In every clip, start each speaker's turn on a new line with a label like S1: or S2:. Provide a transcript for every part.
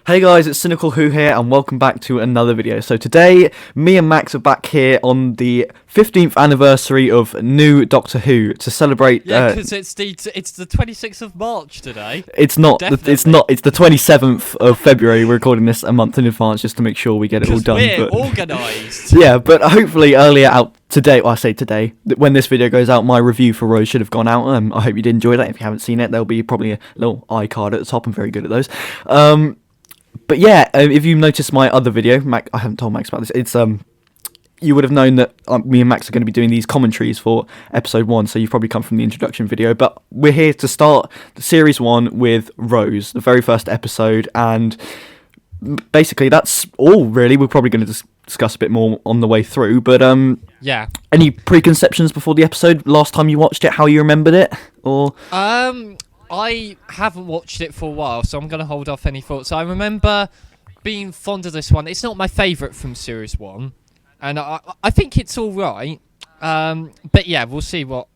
S1: Hey guys, it's Cynical Who here, and welcome back to another video. So today, me and Max are back here on the 15th anniversary of new Doctor Who to celebrate.
S2: Yeah, because it's the 26th of March today.
S1: It's not.
S2: Definitely.
S1: It's not. It's the 27th of February. We're recording this a month in advance just to make sure we get it all done.
S2: We're organised.
S1: Yeah, but hopefully earlier out today. Well, I say today. When this video goes out, my review for Rose should have gone out. I hope you did enjoy that. If you haven't seen it, there'll be probably a little iCard at the top. I'm very good at those. But yeah, if you noticed my other video, I haven't told Max about this. It's you would have known that me and Max are going to be doing these commentaries for episode 1, so you've probably come from the introduction video. But we're here to start series 1 with Rose, the very first episode, and basically that's all really. We're probably going to discuss a bit more on the way through. But
S2: yeah.
S1: Any preconceptions before the episode? Last time you watched it, how you remembered it, or
S2: I haven't watched it for a while, so I'm going to hold off any thoughts. I remember being fond of this one. It's not my favourite from Series 1, and I think it's all right. But yeah, we'll see what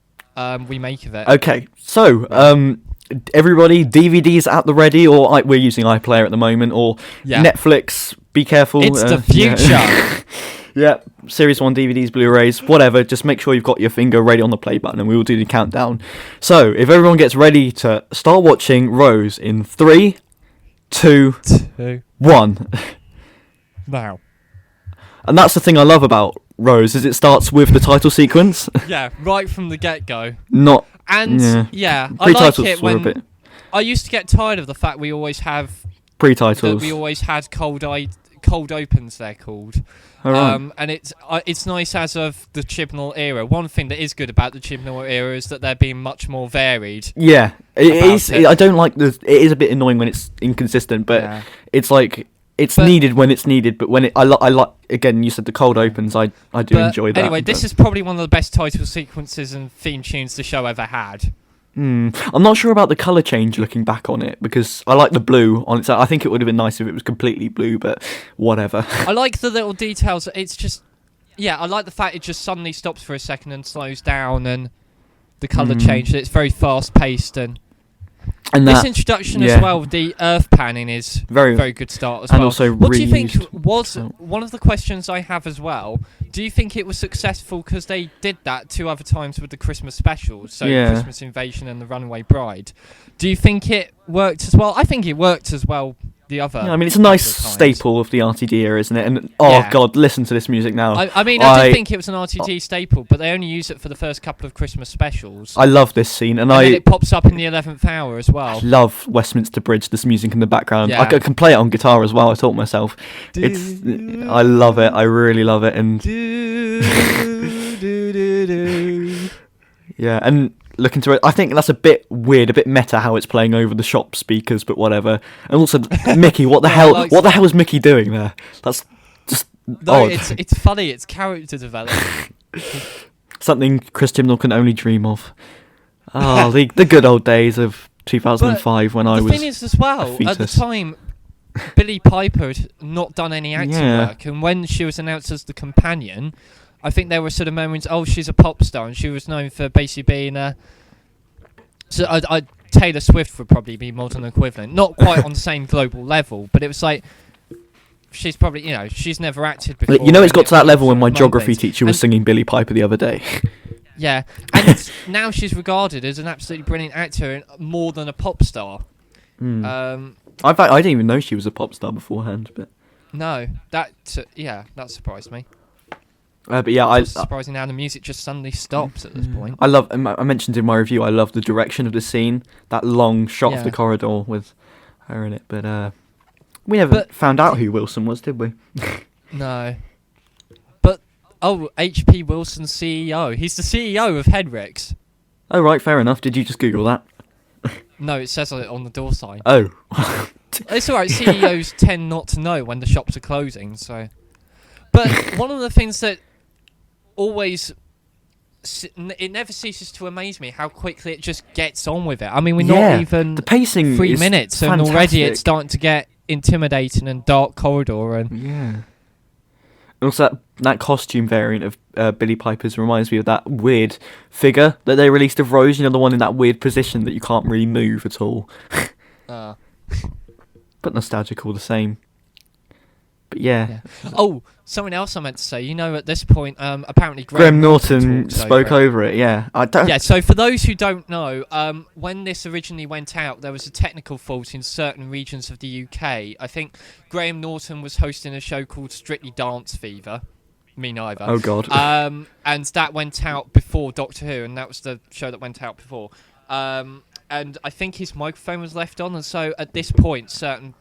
S2: we make of it.
S1: Okay, so everybody, DVDs at the ready, or we're using iPlayer at the moment, or Netflix, be careful.
S2: It's the future.
S1: Yeah, Series 1 DVDs, Blu-rays, whatever, just make sure you've got your finger ready on the play button and we will do the countdown. So, if everyone gets ready to start watching Rose in 3, 2, 1.
S2: Now.
S1: And that's the thing I love about Rose, is it starts with the title sequence.
S2: Yeah, right from the get-go.
S1: Not...
S2: And, yeah I like it when... I used to get tired of the fact we always have...
S1: Pre-titles.
S2: That we always had cold opens, they're called.
S1: Right.
S2: And it's nice as of the Chibnall era. One thing that is good about the Chibnall era is that they're being much more varied.
S1: Yeah, it is. I don't like the. It is a bit annoying when it's inconsistent, but it's like it's needed when it's needed. But when I like again, you said the cold opens. I do enjoy that.
S2: Anyway, this is probably one of the best title sequences and theme tunes the show ever had.
S1: I'm not sure about the colour change looking back on it, because I like the blue on it. I think it would have been nice if it was completely blue, but whatever. I
S2: like the little details. It's just, I like the fact it just suddenly stops for a second and slows down, and the colour change. It's very fast paced, and this introduction as well, the earth panning is very good start as well.
S1: Also
S2: what do you think was one of the questions I have as well? Do you think it was successful because they did that 2 other times with the Christmas specials, so Christmas Invasion and the Runaway Bride? Do you think it worked as well? I think it worked as well. The other,
S1: I mean, it's a nice staple of the RTD era, isn't it? And God, listen to this music now.
S2: I mean, I do think it was an RTD staple, but they only use it for the first couple of Christmas specials.
S1: I love this scene, and
S2: then it pops up in the 11th hour as well.
S1: I love Westminster Bridge. This music in the background. I can play it on guitar as well. I taught myself. I love it. I really love it, and yeah, and. Look into it. I think that's a bit weird, a bit meta how it's playing over the shop speakers, but whatever. And also, Mickey, what the hell? What the hell is Mickey doing there? That's just odd.
S2: It's funny. It's character development.
S1: Something Chris Chibnall can only dream of. Oh, the good old days of 2005 when I was.
S2: The thing is, as well, at the time, Billie Piper had not done any acting work, and when she was announced as the companion. I think there were sort of moments, she's a pop star, and she was known for basically being a... So Taylor Swift would probably be modern equivalent. Not quite on the same global level, but it was like... She's probably, she's never acted before.
S1: It's got to that level when my geography teacher was singing Billie Piper the other day.
S2: Yeah, and now she's regarded as an absolutely brilliant actor and more than a pop star.
S1: I didn't even know she was a pop star beforehand, but...
S2: No, that surprised me.
S1: But yeah,
S2: it's surprising how the music just suddenly stops at this point.
S1: I mentioned in my review, I love the direction of the scene, that long shot of the corridor with her in it. But we never found out who Wilson was, did we?
S2: No. But H.P. Wilson, CEO. He's the CEO of Henrik's.
S1: Oh right, fair enough. Did you just Google that?
S2: No, it says it on the door sign.
S1: Oh.
S2: It's alright. CEOs tend not to know when the shops are closing, so. But one of the things that it never ceases to amaze me how quickly it just gets on with it. I mean, we're not even
S1: the pacing
S2: 3 minutes,
S1: fantastic.
S2: And already it's starting to get intimidating and dark corridor
S1: and also that costume variant of Billie Piper's reminds me of that weird figure that they released of Rose. The one in that weird position that you can't really move at all. but nostalgic all the same. But yeah.
S2: Oh, something else I meant to say. At this point, apparently
S1: Graham Norton spoke over it. Yeah, I don't.
S2: Yeah. So for those who don't know, when this originally went out, there was a technical fault in certain regions of the UK. I think Graham Norton was hosting a show called Strictly Dance Fever. Me neither.
S1: Oh God.
S2: And that went out before Doctor Who, and that was the show that went out before. And I think his microphone was left on, and so at this point, certain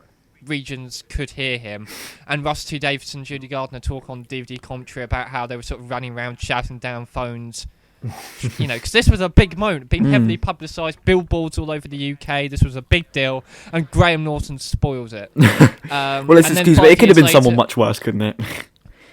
S2: regions could hear him. And Russ T Davidson and Judy Gardner talk on DVD commentary about how they were sort of running around shouting down phones. Because this was a big moment, being heavily publicised, billboards all over the UK. This was a big deal, and Graham Norton spoils it.
S1: Well, excuse me, it could have been someone much worse, couldn't it?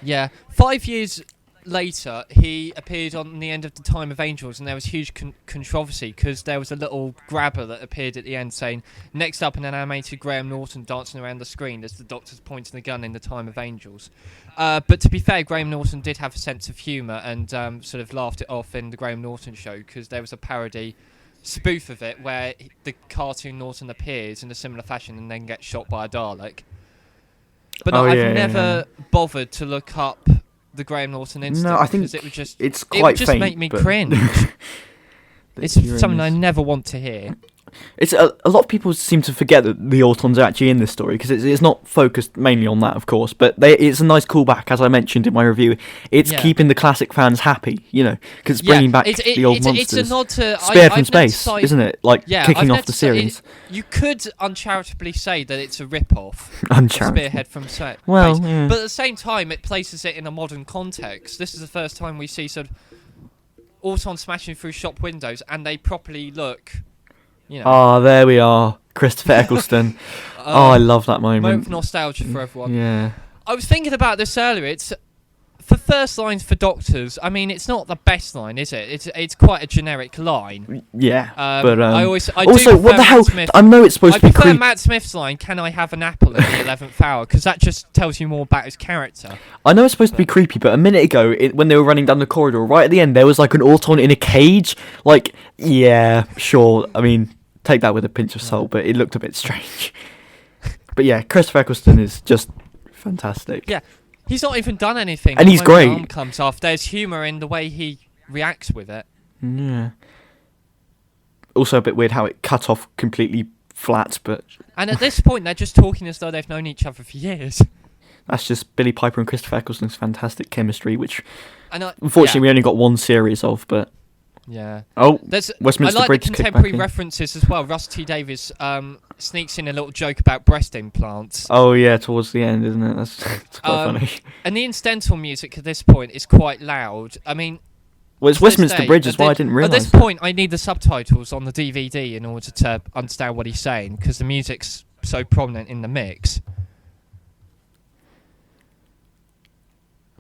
S2: Yeah, 5 years later, he appeared on the end of The Time of Angels, and there was huge controversy because there was a little grabber that appeared at the end saying, next up an animated Graham Norton dancing around the screen as the Doctor's pointing the gun in The Time of Angels. But to be fair, Graham Norton did have a sense of humour and sort of laughed it off in the Graham Norton show, because there was a parody spoof of it where the cartoon Norton appears in a similar fashion and then gets shot by a Dalek. But I've never bothered to look up the Graham Norton incident.
S1: No, I think
S2: it would just
S1: faint,
S2: make me cringe. It's something I never want to hear.
S1: It's a lot of people seem to forget that the Autons are actually in this story, because it's not focused mainly on that, of course, but it's a nice callback, as I mentioned in my review. It's keeping the classic fans happy, because it's bringing back the old monsters.
S2: It's a nod to
S1: Spared from Space, isn't it? Kicking off the series.
S2: You could uncharitably say that it's a rip-off. Spearhead from Space.
S1: Well,
S2: yeah. But at the same time, it places it in a modern context. This is the first time we see sort of Autons smashing through shop windows, and they properly look...
S1: there we are. Christopher Eccleston. I love that moment.
S2: Moment of nostalgia for everyone.
S1: Yeah.
S2: I was thinking about this earlier. It's for first lines for Doctors. I mean, it's not the best line, is it? It's quite a generic line.
S1: Yeah.
S2: But I
S1: also, what the hell? I know it's supposed to be creepy.
S2: I prefer Matt Smith's line, "Can I have an apple at the 11th hour?" Because that just tells you more about his character.
S1: I know it's supposed to be creepy, but a minute ago, when they were running down the corridor, right at the end, there was like an Auton in a cage. Yeah, sure. I mean, take that with a pinch of salt, but it looked a bit strange. But yeah, Christopher Eccleston is just fantastic.
S2: Yeah, he's not even done anything.
S1: And he's great.
S2: When the arm comes off, there's humour in the way he reacts with it.
S1: Yeah. Also a bit weird how it cut off completely flat, but...
S2: And at this point, they're just talking as though they've known each other for years.
S1: That's just Billy Piper and Christopher Eccleston's fantastic chemistry, which unfortunately we only got one series of, but...
S2: Yeah.
S1: Oh, Westminster
S2: I like
S1: Bridge
S2: the contemporary references as well. Russ T Davies sneaks in a little joke about breast implants.
S1: Oh yeah, towards the end, isn't it? That's quite funny.
S2: And the incidental music at this point is quite loud. I mean,
S1: well, it's Westminster Bridge is why I didn't realise.
S2: At this point, I need the subtitles on the DVD in order to understand what he's saying, because the music's so prominent in the mix.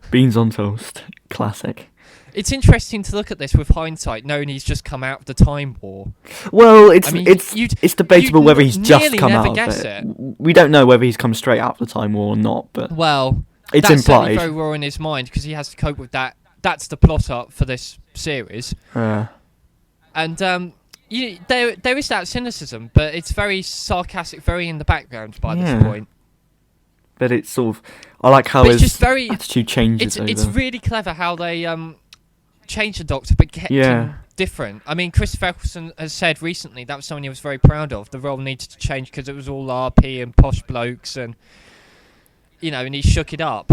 S1: Beans on toast, classic.
S2: It's interesting to look at this with hindsight, knowing he's just come out of the Time War.
S1: Well, it's debatable whether he's just come out of it. We don't know whether he's come straight out of the Time War or not, but it's
S2: that's
S1: implied.
S2: Very raw in his mind, because he has to cope with that. That's the plot up for this series. And there is that cynicism, but it's very sarcastic, very in the background by this point.
S1: But it's sort of... I like how his attitude changes.
S2: It's really clever how they changed the Doctor, but kept him different. I mean, Christopher Eccleston has said recently that was something he was very proud of. The role needed to change because it was all RP and posh blokes, and and he shook it up,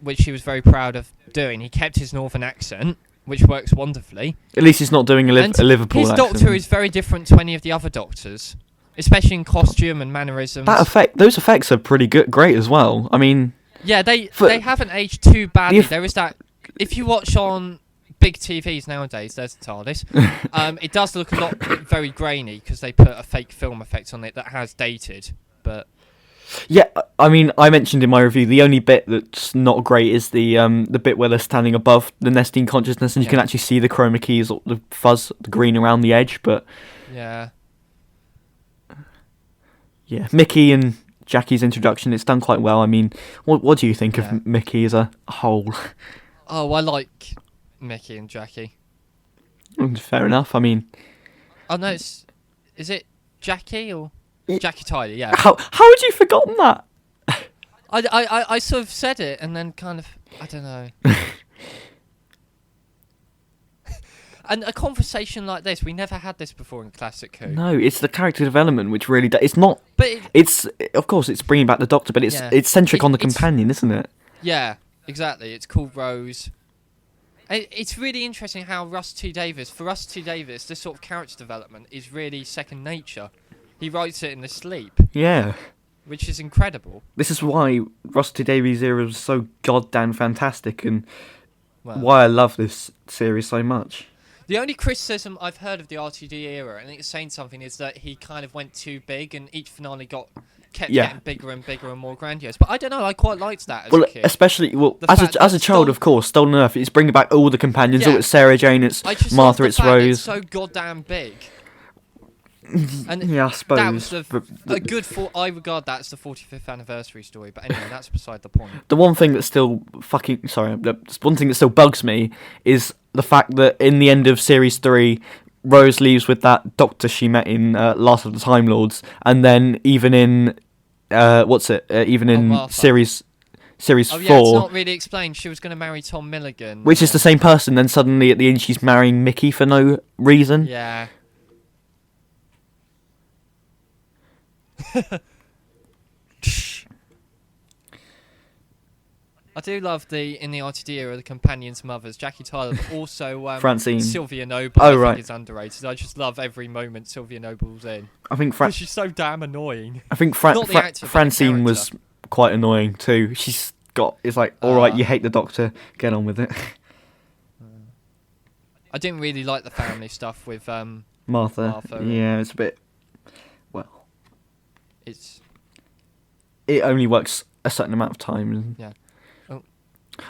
S2: which he was very proud of doing. He kept his northern accent, which works wonderfully. At least he's not doing a Liverpool accent. His Doctor is very different to any of the other Doctors, especially in costume and mannerisms.
S1: Those effects are pretty great as well. I mean,
S2: yeah, they haven't aged too badly. There is that. If you watch on big TVs nowadays, there's the TARDIS. It does look a lot very grainy because they put a fake film effect on it that has dated. But
S1: yeah, I mean, I mentioned in my review the only bit that's not great is the bit where they're standing above the nesting consciousness and you can actually see the chroma keys, or the fuzz, the green around the edge. But
S2: yeah,
S1: Mickey and Jackie's introduction, it's done quite well. I mean, what do you think of Mickey as a whole?
S2: Oh, I like Mickey and Jackie.
S1: Fair enough. I mean,
S2: oh no, is it Jackie or Jackie Tyler, yeah.
S1: How had you forgotten that?
S2: I sort of said it and then kind of, I don't know. And a conversation like this, we never had this before in Classic Who.
S1: No, it's the character development which really it's not.
S2: But
S1: it's of course it's bringing back the Doctor, but it's centric on the companion, isn't it?
S2: Yeah, exactly. It's called Rose. It's really interesting how Russ T Davies, this sort of character development is really second nature. He writes it in his sleep.
S1: Yeah.
S2: Which is incredible. This
S1: is why Russ T Davies' era was so goddamn fantastic, and why I love this series so much.
S2: The only criticism I've heard of the RTD era, and it's saying something, is that he kind of went too big, and each finale kept getting bigger and bigger and more grandiose. But I don't know, I quite liked that as a kid.
S1: Especially, as a child, of course, Stolen Earth, it's bringing back all the companions. It's Sarah Jane, it's Martha, it's Rose.
S2: It's so goddamn big. And
S1: I suppose.
S2: That was a good I regard that as the 45th anniversary story, but anyway, that's beside the point.
S1: The one thing that still one thing that still bugs me is the fact that in the end of Series 3, Rose leaves with that doctor she met in Last of the Time Lords, and then even in Series 4...
S2: it's not really explained. She was going to marry Tom Milligan.
S1: Which is the same person, then suddenly at the end she's marrying Mickey for no reason.
S2: Yeah. I do love in the RTD era, the companions' mothers, Jackie Tyler, but also
S1: Francine.
S2: Sylvia Noble. I think is underrated. I just love every moment Sylvia Noble's in.
S1: I think
S2: she's so damn annoying.
S1: I think Francine was quite annoying too. It's like, all right, you hate the Doctor, get on with it.
S2: I didn't really like the family stuff with
S1: Martha. Yeah, it's a bit. It only works a certain amount of time.
S2: Yeah. Oh.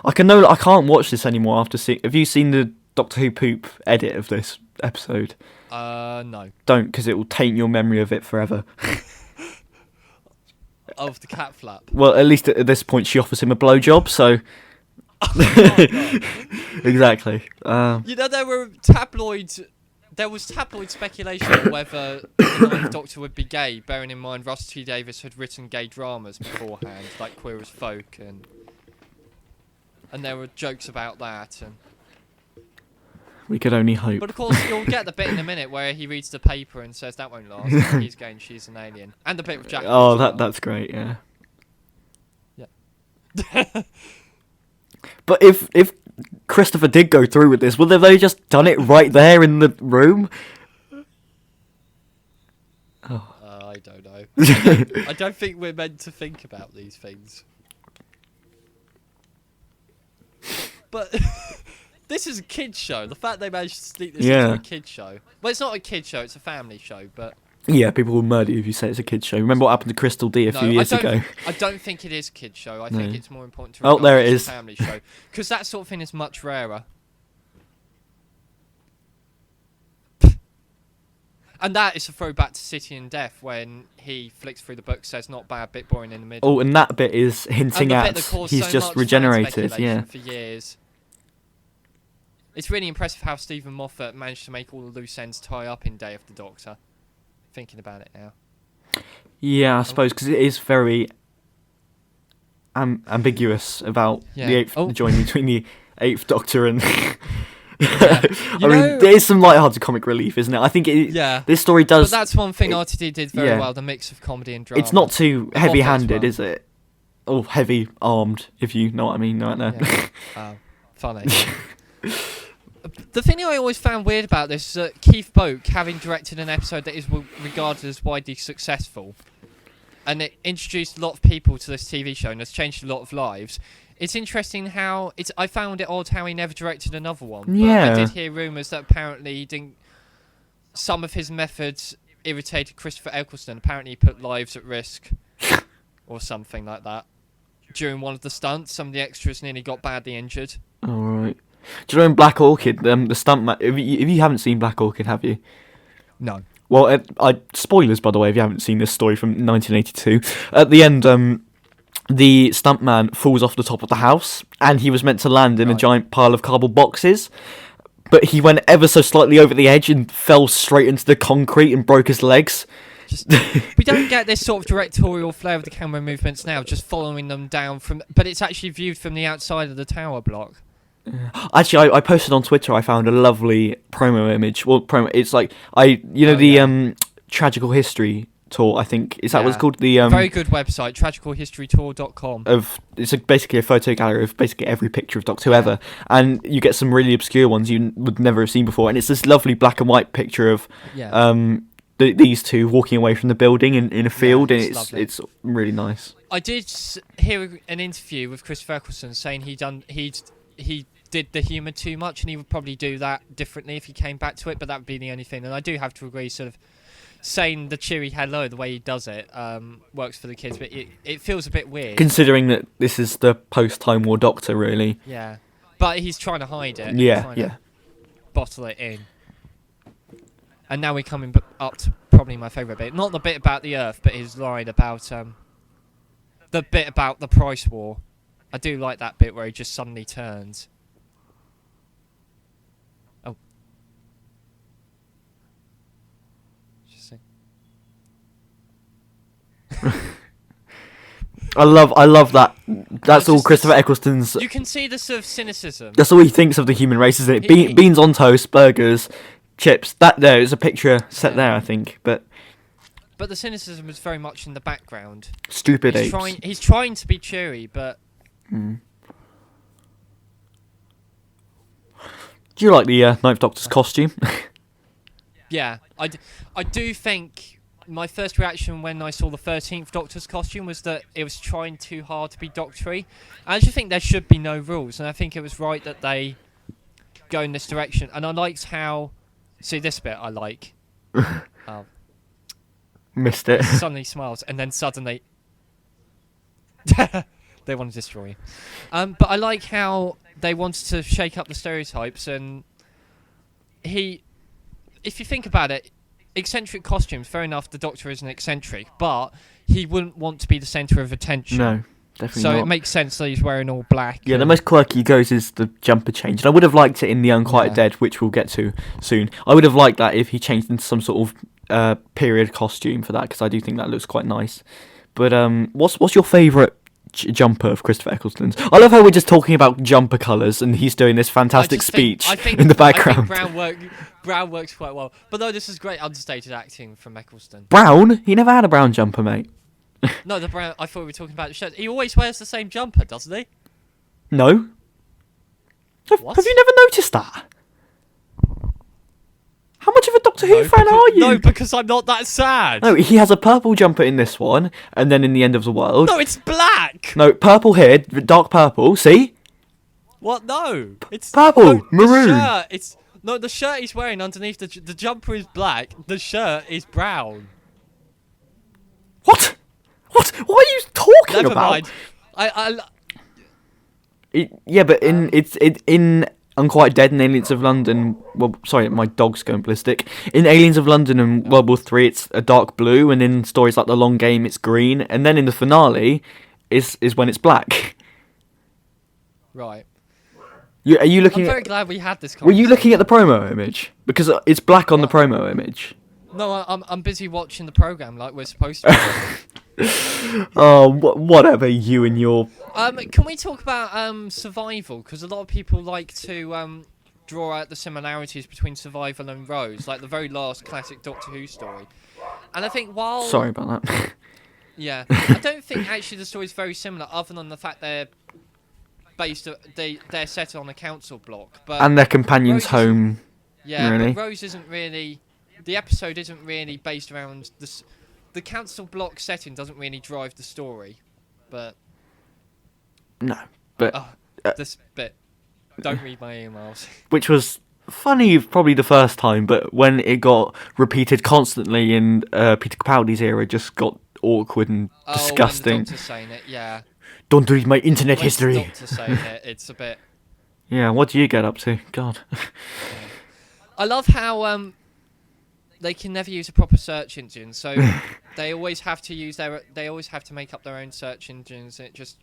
S1: I can't watch this anymore after seeing. Have you seen the Doctor Who poop edit of this episode?
S2: No.
S1: Don't, because it will taint your memory of it forever.
S2: Of the cat flap.
S1: Well, at least at this point, she offers him a blowjob, so. Exactly.
S2: There was tabloid speculation on whether the Ninth Doctor would be gay, bearing in mind Russ T Davies had written gay dramas beforehand, like Queer as Folk, and there were jokes about that. And
S1: we could only hope.
S2: But of course, you'll get the bit in a minute where he reads the paper and says that won't last. He's gay and she's an alien, and the bit with Jack.
S1: Oh, that's great. Yeah.
S2: Yeah.
S1: But if Christopher did go through with this, would have they just done it right there in the room?
S2: Oh. I don't know. I don't think we're meant to think about these things. But this is a kids' show. The fact they managed to sneak this into a kids' show. Well, it's not a kids' show, it's a family show, but...
S1: Yeah, people will murder you if you say it's a kids' show. Remember what happened to Crystal D a few years ago?
S2: I don't think it is a kids' show. I think it's more important to
S1: regard there it is.
S2: A family show. Because that sort of thing is much rarer. And that is a throwback to City and Death when he flicks through the book, says not bad, bit boring in the middle.
S1: Oh, and that bit is hinting at he's just regenerated. Yeah.
S2: For years. It's really impressive how Stephen Moffat managed to make all the loose ends tie up in Day of the Doctor. Thinking about it now.
S1: Yeah, I suppose, because it is very ambiguous about the joining between the Eighth Doctor and... I mean, there is some light-hearted comic relief, isn't it? I think this story does...
S2: But that's one thing RTD did very well, the mix of comedy and drama.
S1: It's not too heavy-handed, is it? Or heavy-armed, if you know what I mean right there.
S2: Yeah. Funny. The thing I always found weird about this is that Keith Boak, having directed an episode that is regarded as widely successful, and it introduced a lot of people to this TV show and has changed a lot of lives, it's interesting how... I found it odd how he never directed another one.
S1: Yeah.
S2: But I did hear rumours that apparently he didn't... Some of his methods irritated Christopher Eccleston. Apparently he put lives at risk, or something like that. During one of the stunts, some of the extras nearly got badly injured.
S1: Alright. Do you know in Black Orchid, the stuntman... If you haven't seen Black Orchid, have you?
S2: No.
S1: Well, spoilers, by the way, if you haven't seen this story from 1982. At the end, the stuntman falls off the top of the house, and he was meant to land in a giant pile of cardboard boxes, but he went ever so slightly over the edge and fell straight into the concrete and broke his legs.
S2: Just we don't get this sort of directorial flair of the camera movements now, just following them down from. But it's actually viewed from the outside of the tower block.
S1: Actually, I posted on Twitter. I found a lovely promo image. Well, it's like Tragical History Tour. I think is that what it's called? The
S2: very good website, tragicalhistorytour.com.
S1: It's basically a photo gallery of basically every picture of Doctor Who ever, and you get some really obscure ones you would never have seen before. And it's this lovely black and white picture of these two walking away from the building in a field, and it's really nice.
S2: I did hear an interview with Christopher Eccleston saying he did the humour too much, and he would probably do that differently if he came back to it, but that would be the only thing. And I do have to agree, sort of saying the cheery hello, the way he does it, works for the kids, but it feels a bit weird.
S1: Considering that this is the post-Time War Doctor, really.
S2: Yeah. But he's trying to hide it.
S1: Yeah.
S2: To bottle it in. And now we're coming up to probably my favourite bit. Not the bit about the Earth, but his line about the bit about the price war. I do like that bit where he just suddenly turns. Oh. Just see.
S1: I love that. That's all Christopher Eccleston's.
S2: You can see the sort of cynicism.
S1: That's all he thinks of the human race, isn't it? Beans on toast, burgers, chips. That there is a picture set there, I think. But
S2: the cynicism is very much in the background.
S1: Stupid apes.
S2: He's trying to be cheery, but.
S1: Do you like the Ninth Doctor's costume?
S2: Yeah, I do think my first reaction when I saw the 13th Doctor's costume was that it was trying too hard to be doctory. I actually think there should be no rules, and I think it was right that they go in this direction. And I liked how... See, this bit I like.
S1: Missed it.
S2: Suddenly smiles, and then suddenly... they want to destroy you. But I like how they wanted to shake up the stereotypes, and if you think about it, eccentric costumes, fair enough, the Doctor is an eccentric, but he wouldn't want to be the centre of attention.
S1: No, definitely
S2: so
S1: not.
S2: It makes sense that he's wearing all black.
S1: Yeah, the most quirky he goes is the jumper change. And I would have liked it in The Unquiet Dead, which we'll get to soon. I would have liked that if he changed into some sort of period costume for that, because I do think that looks quite nice. But what's your favourite jumper of Christopher Eccleston's? I love how we're just talking about jumper colours and he's doing this fantastic speech in the background.
S2: I think brown works quite well. But no, this is great understated acting from Eccleston.
S1: Brown? He never had a brown jumper, mate.
S2: No, the brown. I thought we were talking about the shirt. He always wears the same jumper, doesn't he?
S1: No. Have you never noticed that? How much of a Doctor Who fan are you?
S2: No, because I'm not that sad.
S1: No, he has a purple jumper in this one, and then in The End of the World.
S2: No, it's black.
S1: No, purple here, dark purple. See?
S2: What? No, it's
S1: purple, maroon.
S2: The shirt he's wearing underneath the jumper is black. The shirt is brown.
S1: What? What are you talking
S2: Never
S1: about?
S2: Mind.
S1: But in Unquiet Dead and Aliens of London. Well, sorry, my dog's going ballistic. In Aliens of London and World War III, it's a dark blue, and in stories like The Long Game, it's green, and then in the finale, is when it's black.
S2: Right.
S1: Are you looking?
S2: I'm very glad we had this conversation.
S1: Were you looking at the promo image? Because it's black on the promo image.
S2: No, I'm busy watching the programme like we're supposed to.
S1: Oh, whatever, you and your...
S2: Can we talk about Survival? Because a lot of people like to draw out the similarities between Survival and Rose, like the very last classic Doctor Who story. And I think while...
S1: Sorry about that.
S2: Yeah. I don't think actually the story's very similar, other than the fact they're set on a council block. But
S1: and their companion's home.
S2: Yeah,
S1: really.
S2: But Rose isn't really... The episode isn't really based around... The council block setting doesn't really drive the story, but...
S1: No, but...
S2: this bit. Don't read my emails.
S1: Which was funny probably the first time, but when it got repeated constantly in Peter Capaldi's era, it just got awkward and disgusting.
S2: When the Doctor's saying it, yeah.
S1: Don't read my internet history.
S2: The Doctor's saying it, it's a bit...
S1: Yeah, what do you get up to? God.
S2: I love how... they can never use a proper search engine, so they always have to they always have to make up their own search engines. It just,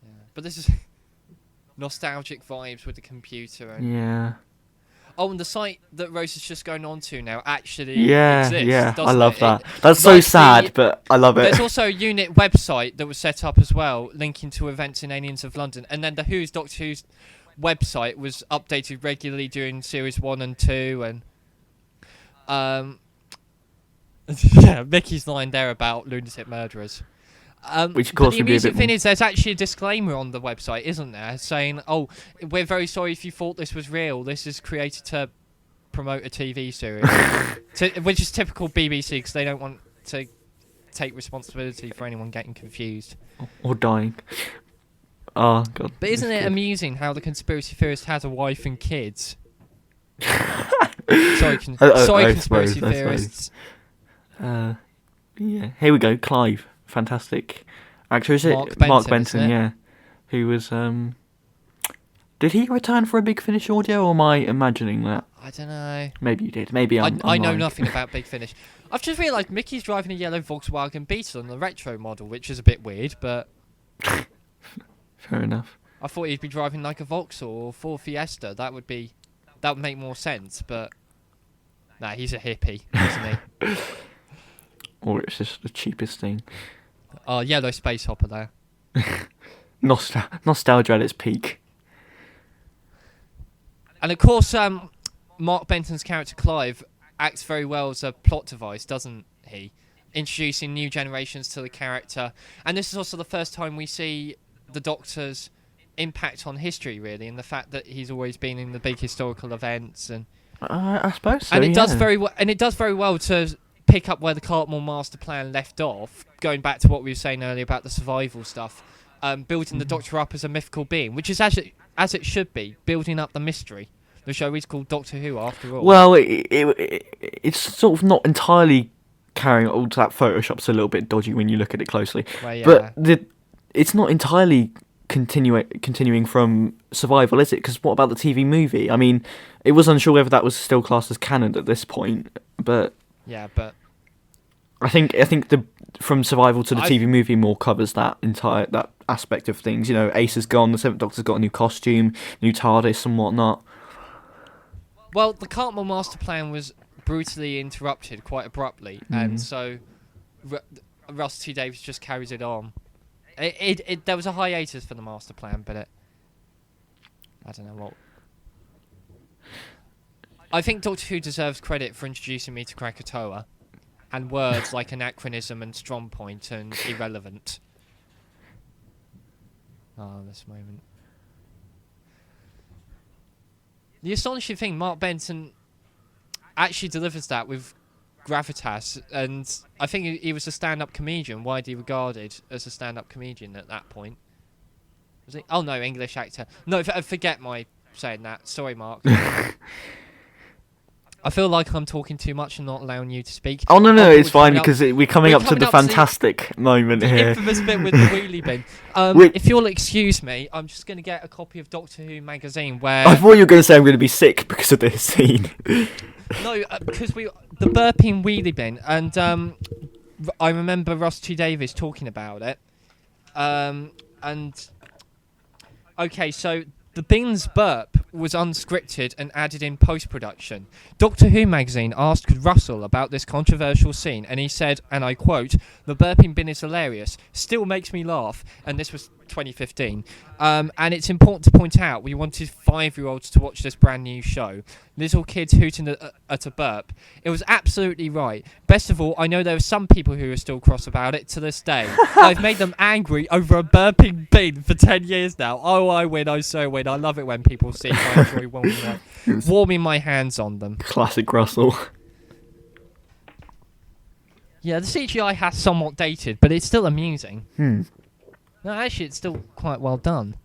S2: yeah. But this is nostalgic vibes with the computer. And
S1: yeah.
S2: Oh, and the site that Rose is just going on to now actually
S1: Yeah,
S2: exists,
S1: yeah, I
S2: doesn't
S1: love
S2: it?
S1: that. That's so sad, but I love it.
S2: There's also a unit website that was set up as well, linking to events in Aliens of London. And then the Doctor Who's website was updated regularly during Series 1 and 2. And yeah, Mickey's line there about lunatic murderers.
S1: Which of course
S2: but the
S1: would be a bit
S2: amusing thing is there's actually a disclaimer on the website, isn't there, saying, oh, we're very sorry if you thought this was real. This is created to promote a TV series. Which is typical BBC, because they don't want to take responsibility for anyone getting confused.
S1: Or dying. Oh, God.
S2: But isn't it amusing how the conspiracy theorist has a wife and kids? Sorry, conspiracy theorists.
S1: Yeah, here we go. Clive. Fantastic actor, is it? Mark Benton, yeah. Who was, did he return for a Big Finish audio, or am I imagining that?
S2: I don't know.
S1: Maybe you did. Maybe I'm
S2: I know
S1: lying.
S2: nothing about Big Finish. I've just realised Mickey's driving a yellow Volkswagen Beetle on the retro model, which is a bit weird, but...
S1: Fair enough.
S2: I thought he'd be driving like a Vauxhall or Ford Fiesta. That would make more sense, but... Nah, he's a hippie, isn't he?
S1: Or it's just the cheapest thing.
S2: Oh, yellow space hopper there.
S1: Nostalgia at its peak.
S2: And of course, Mark Benton's character Clive acts very well as a plot device, doesn't he? Introducing new generations to the character. And this is also the first time we see the Doctor's impact on history, really, and the fact that he's always been in the big historical events. And
S1: I suppose so,
S2: and it
S1: yeah.
S2: does very well. And it does very well to pick up where the Cartmore Master Plan left off, going back to what we were saying earlier about the survival stuff, building the Doctor up as a mythical being, which is as it should be, building up the mystery. The show is called Doctor Who, after all.
S1: Well, it's sort of not entirely carrying all to that. Photoshop's a little bit dodgy when you look at it closely,
S2: well, yeah.
S1: but it's not entirely continuing from survival, is it? Because what about the TV movie? I mean, it was unsure whether that was still classed as canon at this point, but...
S2: Yeah, but
S1: I think the from survival to the TV movie more covers that aspect of things. You know, Ace is gone, the Seventh Doctor's got a new costume, new TARDIS and whatnot.
S2: Well, the Cartmore Master Plan was brutally interrupted quite abruptly, and so Russ T Davies just carries it on. There was a hiatus for the Master Plan, but I don't know what. I think Doctor Who deserves credit for introducing me to Krakatoa, and words like anachronism and strong point and irrelevant. Oh, this moment. The astonishing thing, Mark Benton actually delivers that with gravitas, and I think he was a stand-up comedian, widely regarded as a stand-up comedian at that point. Was he? Oh no, English actor. No, forget my saying that. Sorry, Mark. I feel like I'm talking too much and not allowing you to speak.
S1: Oh, no, it's fine, because we're coming up to the fantastic moment
S2: the
S1: here.
S2: Infamous bit with the wheelie bin. If you'll excuse me, I'm just going to get a copy of Doctor Who magazine where...
S1: I thought you were going to say I'm going to be sick because of this scene.
S2: No, because the burping wheelie bin, and I remember Ross T Davies talking about it. And... Okay, so... The bin's burp was unscripted and added in post-production. Doctor Who magazine asked Russell about this controversial scene, and he said, and I quote, "The burping bin is hilarious, still makes me laugh," and this was 2015. And it's important to point out, we wanted 5-year-olds to watch this brand new show. Little kids hooting at a burp. It was absolutely right. Best of all, I know there are some people who are still cross about it to this day. I've made them angry over a burping bin for 10 years now. Oh, I win, I so win. I love it when people see I enjoy warming my hands on them.
S1: Classic Russell.
S2: Yeah, the CGI has somewhat dated, but it's still amusing. No, actually, it's still quite well done.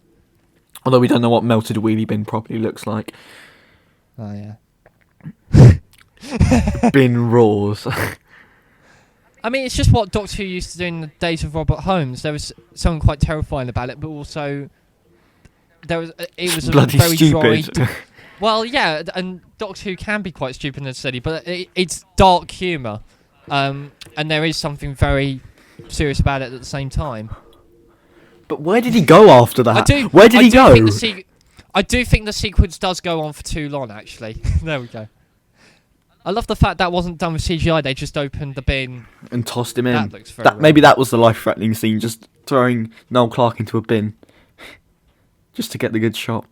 S1: Although we don't know what melted wheelie bin properly looks like.
S2: Oh, yeah.
S1: Bin roars.
S2: I mean, it's just what Doctor Who used to do in the days of Robert Holmes. There was something quite terrifying about it, but also it was a
S1: bloody
S2: very
S1: stupid.
S2: dry. Well, yeah, and Doctor Who can be quite stupid and silly, but it's dark humour, and there is something very serious about it at the same time.
S1: But where did he go after that? Where did he go?
S2: I do think the sequence does go on for too long, actually. There we go. I love the fact that wasn't done with CGI. They just opened the bin
S1: and tossed him in.
S2: That looks very real.
S1: Maybe that was the life-threatening scene, just throwing Noel Clarke into a bin, just to get the good shot.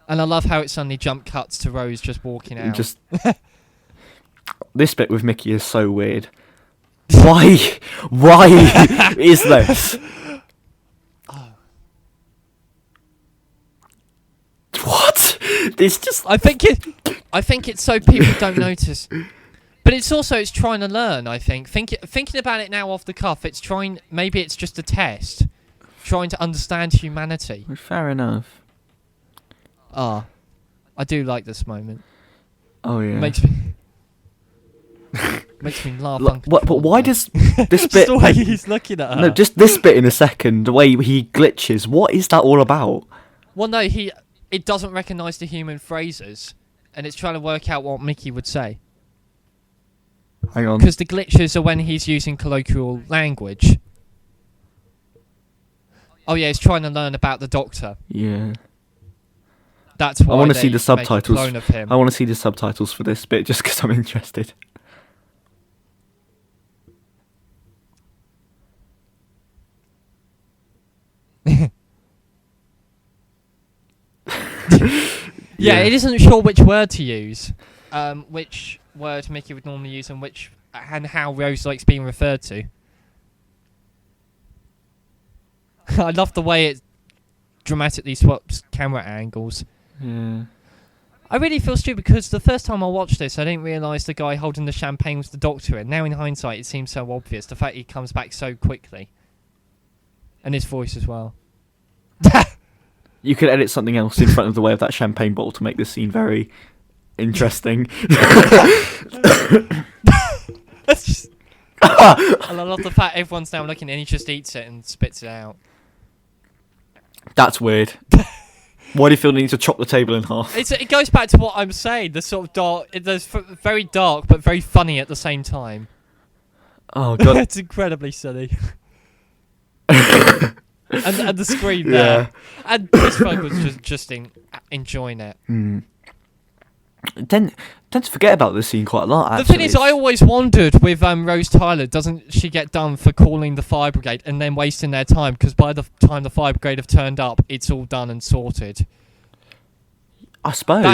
S2: And I love how it suddenly jump cuts to Rose just walking out.
S1: Just this bit with Mickey is so weird. Why is this? What? It's just.
S2: I think it's so people don't notice. But it's trying to learn. I think thinking about it now off the cuff, maybe it's just a test, trying to understand humanity.
S1: Fair enough.
S2: I do like this moment.
S1: Oh yeah.
S2: Makes me laugh.
S1: But why does this
S2: Just
S1: bit?
S2: the way he's looking at her.
S1: No, just this bit in a second. The way he glitches. What is that all about?
S2: Well, no, it doesn't recognise the human phrases, and it's trying to work out what Mickey would say.
S1: Hang on.
S2: Because the glitches are when he's using colloquial language. Oh yeah, he's trying to learn about the Doctor.
S1: Yeah.
S2: That's why
S1: I want to see
S2: they
S1: the subtitles.
S2: make a clone of him.
S1: I want to see the subtitles for this bit just because I'm interested.
S2: Yeah, it isn't sure which word to use. Which word Mickey would normally use and how Rose likes being referred to. I love the way it dramatically swaps camera angles.
S1: Yeah.
S2: I really feel stupid because the first time I watched this, I didn't realise the guy holding the champagne was the Doctor. And now in hindsight, it seems so obvious. The fact he comes back so quickly. And his voice as well.
S1: You could edit something else in front of the way of that champagne bottle to make this scene very interesting.
S2: That's just... And I love the fact everyone's now looking and he just eats it and spits it out.
S1: That's weird. Why do you feel the need to chop the table in half?
S2: It goes back to what I'm saying. The sort of dark... There's very dark but very funny at the same time.
S1: Oh, God.
S2: It's incredibly silly. and the screen there. And Chris Folk was just enjoying it.
S1: Tend to forget about this scene quite a lot, actually.
S2: The thing is, I always wondered with Rose Tyler, doesn't she get done for calling the fire brigade and then wasting their time? Because by the time the fire brigade have turned up, it's all done and sorted.
S1: I suppose,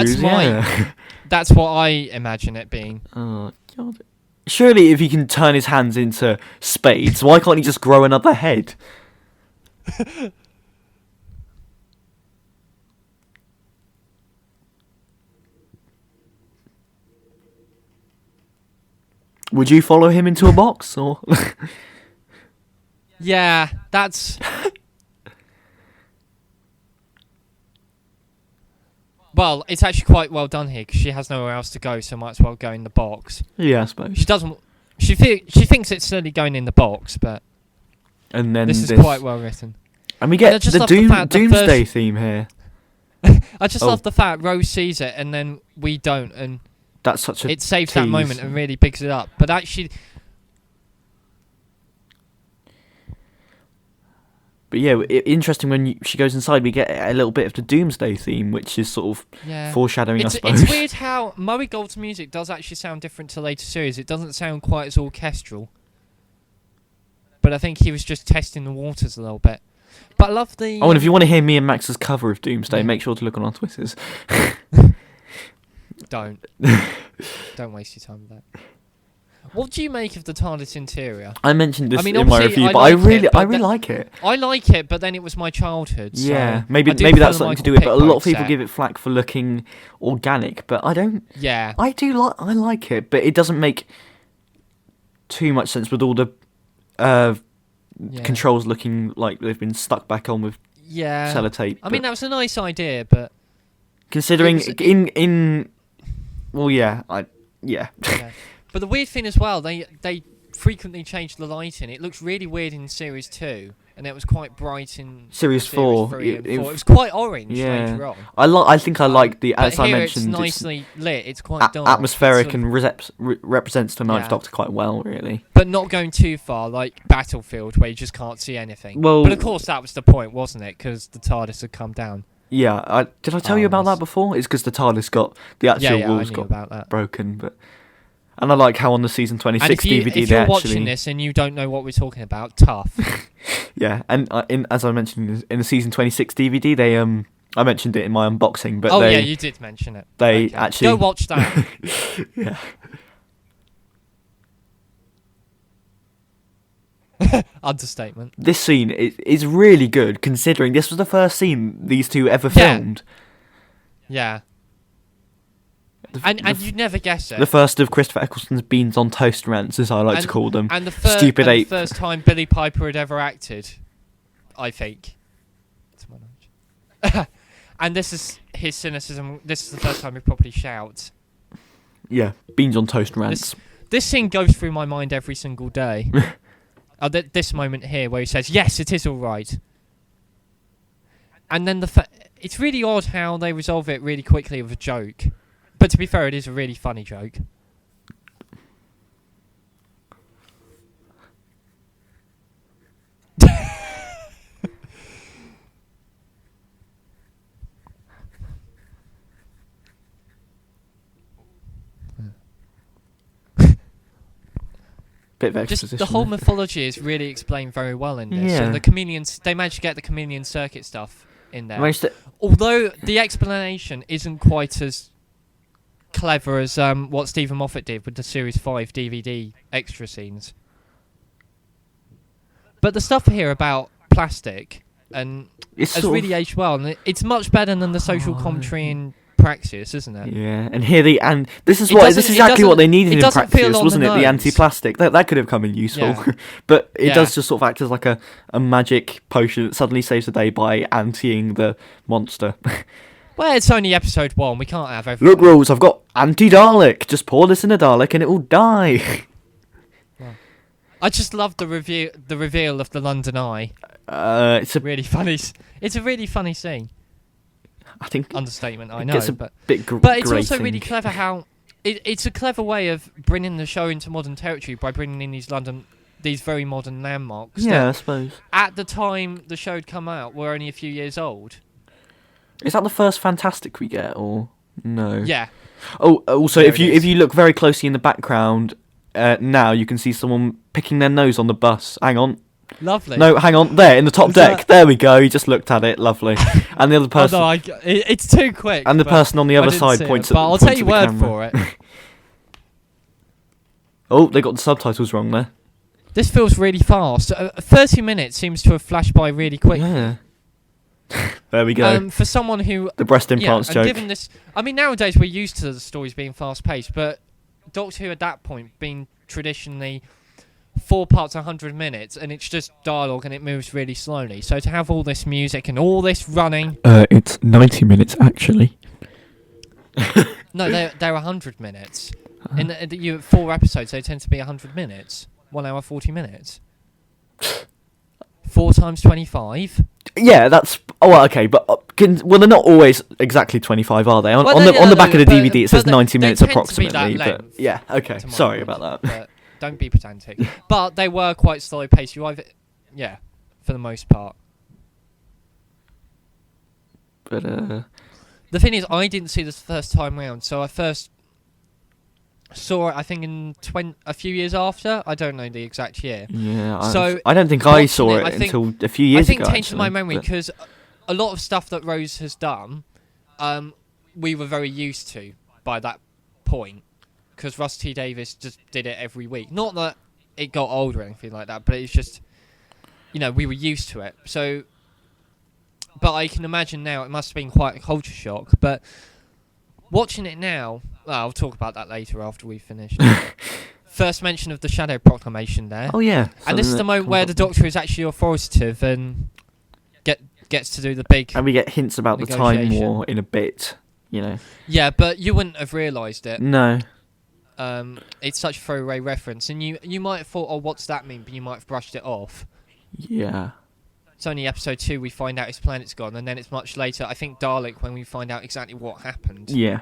S2: That's what I imagine it being.
S1: Oh, God. Surely if he can turn his hands into spades, why can't he just grow another head? Would you follow him into a box, or?
S2: Yeah, that's... Well, it's actually quite well done here because she has nowhere else to go, so might as well go in the box.
S1: Yeah, I suppose.
S2: She doesn't. She thinks it's slowly going in the box, but
S1: and then
S2: this is quite well written.
S1: And we get the Doomsday theme here.
S2: I just love the fact Rose sees it and then we don't, and
S1: that's such a
S2: it saves that moment and really bigs it up. But actually,
S1: but yeah, interesting when she goes inside, we get a little bit of the Doomsday theme, which is sort of foreshadowing. I suppose
S2: it's weird how Murray Gold's music does actually sound different to later series. It doesn't sound quite as orchestral, but I think he was just testing the waters a little bit. But I love the...
S1: Oh, and if you want to hear me and Max's cover of Doomsday, make sure to look on our Twitters.
S2: Don't waste your time with that. What do you make of the TARDIS interior?
S1: I mentioned this in my review, but I really like it.
S2: I like it, but then it was my childhood.
S1: Yeah,
S2: so
S1: maybe that's something to do with it. But a lot of people give it flack for looking organic, but I don't.
S2: Yeah,
S1: I like it, but it doesn't make too much sense with all the controls looking like they've been stuck back on with sellotape.
S2: I mean, that was a nice idea, but
S1: considering yeah.
S2: But the weird thing as well, they frequently change the lighting. It looks really weird in Series 2, and it was quite bright in
S1: Series 4.
S2: 3 and 4. It was quite orange later on.
S1: I think I like the, as I
S2: here
S1: mentioned,
S2: it's nicely lit. It's quite dark.
S1: Atmospheric and represents the Ninth Doctor quite well, really.
S2: But not going too far, like Battlefield, where you just can't see anything.
S1: Well,
S2: but of course that was the point, wasn't it? Because the TARDIS had come down.
S1: Yeah, did I tell you about that before? It's because the TARDIS got the actual walls got
S2: about that.
S1: broken, and I like how on the season 26 DVD
S2: if you're watching this and you don't know what we're talking about, tough.
S1: Yeah, and as I mentioned in the season 26 DVD, they I mentioned it in my unboxing, but
S2: yeah, you did mention it.
S1: They actually
S2: go watch that.
S1: Yeah.
S2: Understatement.
S1: This scene is really good, considering this was the first scene these two ever filmed.
S2: Yeah. And you'd never guess it.
S1: The first of Christopher Eccleston's beans on toast rants, as I like to call them.
S2: And the
S1: Stupid ape.
S2: The first time Billy Piper had ever acted, I think. To my knowledge. And this is his cynicism. This is the first time he properly shouts.
S1: Yeah, beans on toast rants.
S2: This scene goes through my mind every single day. This moment here where he says, "Yes, it is all right." And then it's really odd how they resolve it really quickly with a joke. But to be fair, it is a really funny joke.
S1: Bit of exposition.
S2: Just the whole mythology is really explained very well in this.
S1: Yeah.
S2: And the chameleons, they managed to get the chameleon circuit stuff in there. Although the explanation isn't quite as clever as what Stephen Moffat did with the Series 5 DVD extra scenes. But the stuff here about plastic and has really aged well, and it's much better than the social commentary in Praxis, isn't it?
S1: Yeah, and here this is exactly what they needed in Praxis, wasn't it? The anti-plastic that could have come in useful, yeah. But it does just sort of act as like a magic potion that suddenly saves the day by antiing the monster.
S2: Well, it's only episode 1. We can't have everything.
S1: Look, Rose, I've got anti-Dalek. Just pour this in a Dalek and it will die.
S2: Well, I just love the reveal of the London Eye.
S1: It's a
S2: really funny. It's a really funny scene.
S1: I think
S2: understatement. I know,
S1: but
S2: it's also really clever how it's a clever way of bringing the show into modern territory by bringing in these very modern landmarks.
S1: Yeah, I suppose.
S2: At the time the show had come out, were only a few years old.
S1: Is that the first Fantastic we get, or no?
S2: Yeah.
S1: Oh, also, if you look very closely in the background, now you can see someone picking their nose on the bus. Hang on.
S2: Lovely.
S1: No, hang on. There, in the top deck. There we go. You just looked at it. Lovely. And the other person...
S2: Oh, no, it's too quick.
S1: And the person on the other side points at the camera.
S2: But I'll take your word for it.
S1: Oh, they got the subtitles wrong there.
S2: This feels really fast. 30 minutes seems to have flashed by really quickly.
S1: Yeah. There we go.
S2: For someone who...
S1: The breast implants joke.
S2: Given this... I mean, nowadays we're used to the stories being fast-paced, but Doctor Who at that point being traditionally 4 parts 100 minutes, and it's just dialogue and it moves really slowly. So to have all this music and all this running...
S1: It's 90 minutes, actually.
S2: No, they're 100 minutes. In the 4 episodes, they tend to be 100 minutes. 1 hour, 40 minutes. 4 times 25...
S1: Yeah, that's... Oh, well, okay, but... well, they're not always exactly 25, are they? On the back of the DVD, it says 90 minutes approximately. But yeah, okay. Sorry about that.
S2: But don't be pedantic. But they were quite slow paced. Yeah, for the most part.
S1: But,
S2: the thing is, I didn't see this first time round, so I first saw it, I think, in a few years after. I don't know the exact year.
S1: Yeah,
S2: so
S1: I don't think I saw it until a few years ago.
S2: I think tainted my memory because a lot of stuff that Rose has done, we were very used to by that point, because Russ T Davies just did it every week. Not that it got old or anything like that, but it's just, we were used to it. So, but I can imagine now it must have been quite a culture shock. But watching it now, well, I'll talk about that later after we've finished. First mention of the Shadow Proclamation there.
S1: Oh yeah,
S2: and this is the moment where the Doctor is actually authoritative and gets to do the big.
S1: And we get hints about the Time War in a bit,
S2: Yeah, but you wouldn't have realised it.
S1: No.
S2: It's such a throwaway reference, and you might have thought, "Oh, what's that mean?" But you might have brushed it off.
S1: Yeah.
S2: It's only episode 2 we find out his planet's gone, and then it's much later, I think, Dalek, when we find out exactly what happened.
S1: Yeah.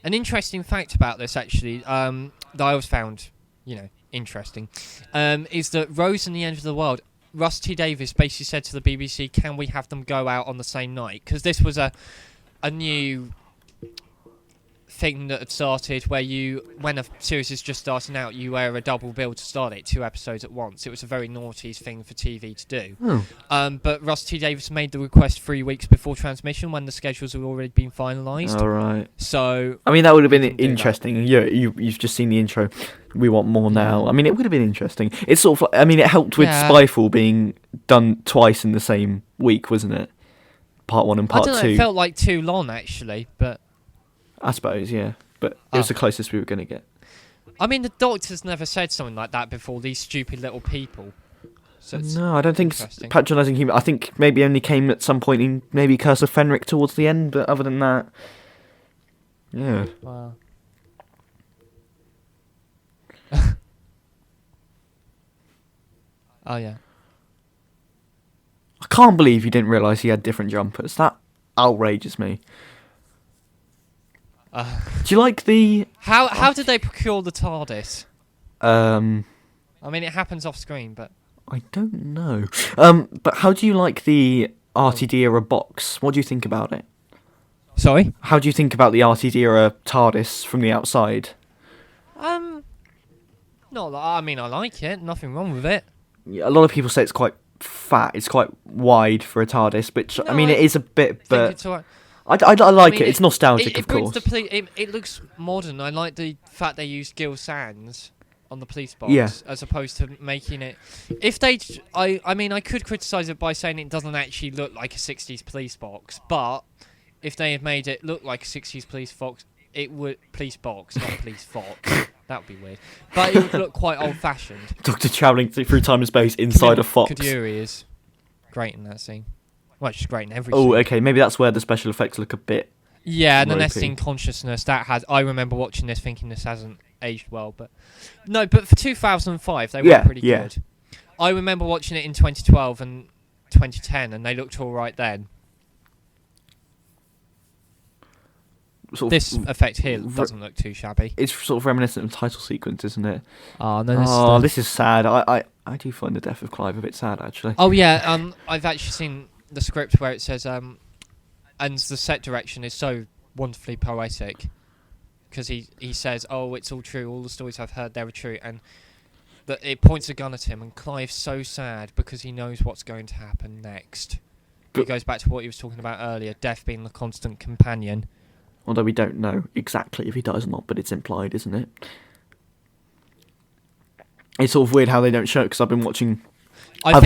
S2: An interesting fact about this, actually, that I always found, interesting, is that Rose and the End of the World Russ T Davies basically said to the BBC, "Can we have them go out on the same night?" Because this was a new thing that had started where when a series is just starting out, you wear a double bill to start it, 2 episodes at once. It was a very naughty thing for TV to do. But Russ T Davies made the request 3 weeks before transmission when the schedules had already been finalised.
S1: All right.
S2: So
S1: I mean, that would have been interesting. Yeah, you've just seen the intro. We want more now. I mean, it would have been interesting. It's sort of. I mean, it helped with Spyfall being done twice in the same week, wasn't it? Part 1 and part 2.
S2: It felt like too long actually, but
S1: I suppose, yeah. But it was the closest we were going to get.
S2: I mean, the Doctor's never said something like that before. These stupid little people. So
S1: no, I don't think it's patronising him. I think maybe only came at some point in maybe Curse of Fenric towards the end, but other than that, yeah.
S2: Wow. Oh yeah.
S1: I can't believe you didn't realise he had different jumpers. That outrages me. Do you like the...
S2: How did they procure the TARDIS? I mean, it happens off screen, but...
S1: I don't know. But how do you like the RTD era box? What do you think about it?
S2: Sorry?
S1: How do you think about the RTD era TARDIS from the outside?
S2: No, I mean, I like it. Nothing wrong with it.
S1: Yeah, a lot of people say it's quite fat. It's quite wide for a TARDIS, which,
S2: No,
S1: I mean, it is a bit, but...
S2: It's all right.
S1: I like it. It's nostalgic, of course.
S2: It looks modern. I like the fact they used Gil Sands on the police box, as opposed to making it... If they... I mean, I could criticise it by saying it doesn't actually look like a 60s police box, but if they had made it look like a 60s police box, it would... Police box, not police fox. That would be weird. But it would look quite old-fashioned.
S1: Doctor travelling through time and space inside a fox.
S2: Kaduri is great in that scene. Well, she's great in every scene.
S1: Oh, okay, maybe that's where the special effects look a bit...
S2: Yeah, and the
S1: ropey.
S2: nesting consciousness, that has... I remember watching this thinking this hasn't aged well, but... No, but for 2005, they were pretty good. I remember watching it in 2012 and 2010, and they looked alright then. This effect here doesn't look too shabby.
S1: It's sort of reminiscent of the title sequence, isn't it?
S2: Oh, no,
S1: this is sad. I do find the death of Clive a bit sad, actually.
S2: Oh, yeah, I've actually seen the script where it says... and the set direction is so wonderfully poetic. Because he says, oh, it's all true, all the stories I've heard, they're true. And it points a gun at him, and Clive's so sad because he knows what's going to happen next. It goes back to what he was talking about earlier, death being the constant companion.
S1: Although we don't know exactly if he dies or not, but it's implied, isn't it? It's sort of weird how they don't show it, because I've been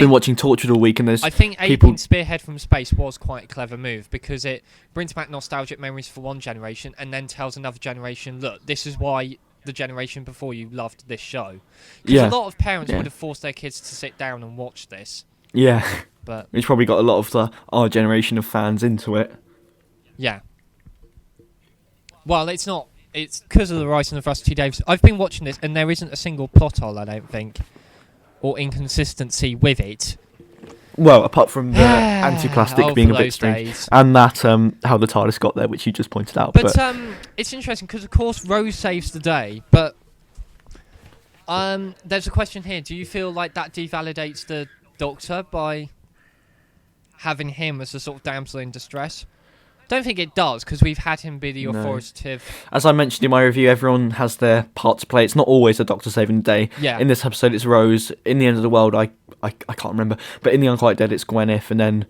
S1: watching Tortured all week, and there's...
S2: I think Aping Spearhead from Space was quite a clever move, because it brings back nostalgic memories for one generation, and then tells another generation, look, this is why the generation before you loved this show. Because a lot of parents would have forced their kids to sit down and watch this.
S1: Yeah.
S2: But
S1: it's probably got a lot of our generation of fans into it.
S2: Yeah. Well, it's not... It's because of the writing of Russ T Davies. I've been watching this, and there isn't a single plot hole, I don't think, or inconsistency with it.
S1: Well, apart from the anti-plastic being a bit strange, and that how the TARDIS got there, which you just pointed out.
S2: But it's interesting because, of course, Rose saves the day. But there's a question here: do you feel like that devalidates the Doctor by having him as a sort of damsel in distress? Don't think it does, because we've had him be the authoritative...
S1: As I mentioned in my review, everyone has their part to play. It's not always the Doctor saving the day.
S2: Yeah.
S1: In this episode, it's Rose. In The End of the World, I can't remember. But in The Unquite Dead, it's Gwyneth, and then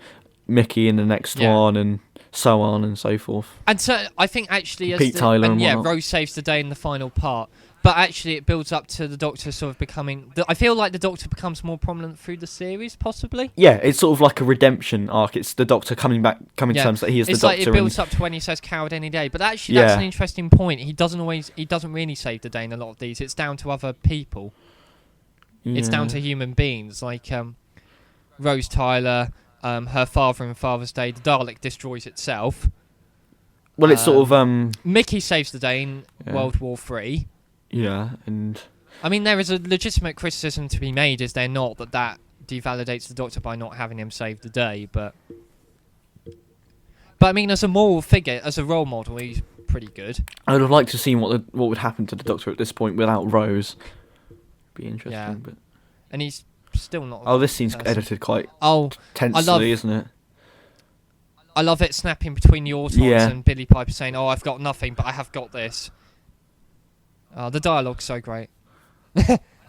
S1: Mickey in the next one, and so on and so forth.
S2: And so, I think actually...
S1: Pete Tyler and whatnot.
S2: Rose saves the day in the final part. But actually, it builds up to the Doctor sort of becoming... I feel like the Doctor becomes more prominent through the series, possibly.
S1: Yeah, it's sort of like a redemption arc. It's the Doctor coming to terms that he is the Doctor.
S2: It's like it builds up to when he says "coward any day." But actually, that's an interesting point. He doesn't really save the day in a lot of these. It's down to other people. Yeah. It's down to human beings, like Rose Tyler, her father in Father's Day. The Dalek destroys itself.
S1: Well, it's sort of...
S2: Mickey saves the day in World War 3.
S1: Yeah, and...
S2: I mean, there is a legitimate criticism to be made, is there not, that devalidates the Doctor by not having him save the day, but I mean, as a moral figure, as a role model, he's pretty good.
S1: I would have liked to see what would happen to the Doctor at this point without Rose. Be interesting, but...
S2: And he's... still not.
S1: Oh, this scene's edited quite tensely, isn't it?
S2: I love it snapping between the Autons and Billy Piper saying, "Oh, I've got nothing, but I have got this." The dialogue's so great.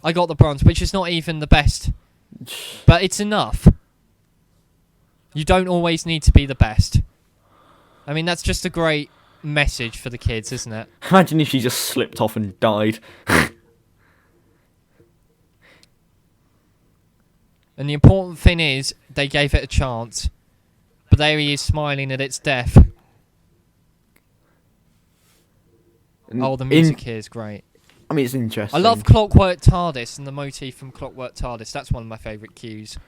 S2: I got the bronze, which is not even the best, but it's enough. You don't always need to be the best. I mean, that's just a great message for the kids, isn't it?
S1: Imagine if she just slipped off and died.
S2: And the important thing is, they gave it a chance. But there he is smiling at its death. Oh, the music here is great.
S1: I mean, it's interesting.
S2: I love Clockwork TARDIS and the motif from Clockwork TARDIS. That's one of my favourite cues.